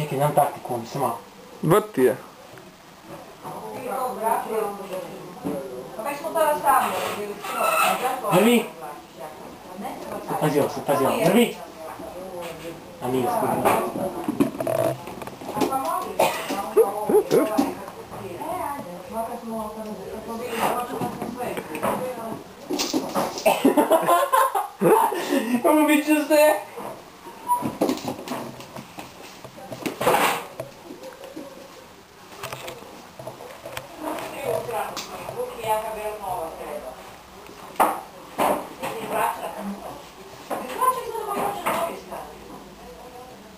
Čekaj, dam taktiku, mislim malo. Vrti je. Drvi! Pazi ovo, pazi ovo. Drvi! A nije skupno. Ovo bit će ste!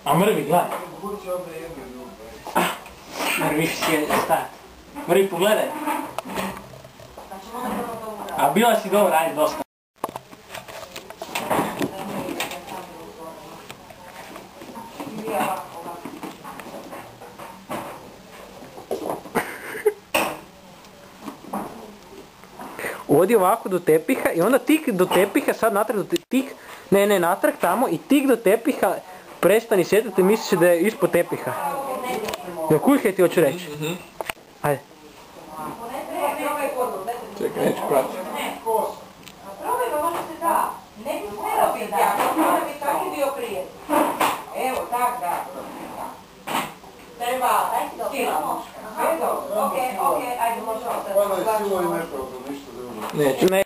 A mrvi, gledaj. Mrvi će stati. Mrvi, pogledaj. A bila si dobro, ajde, dosta. Odi ovako do tepiha i onda tik do tepiha, sad natrag do tik, ne, natrag tamo i tik do tepiha prestani sjetiti, misliš da je ispod tepiha. No kuj kaj ti hoću reći? Ajde. Čekaj, neću pratiti. Probaj ga, možda se da. Ne bi smjela biti jako, mora biti tako i bio prije. Evo, tak da. Treba, skilamo. Okej, ajde, možemo se. Neću.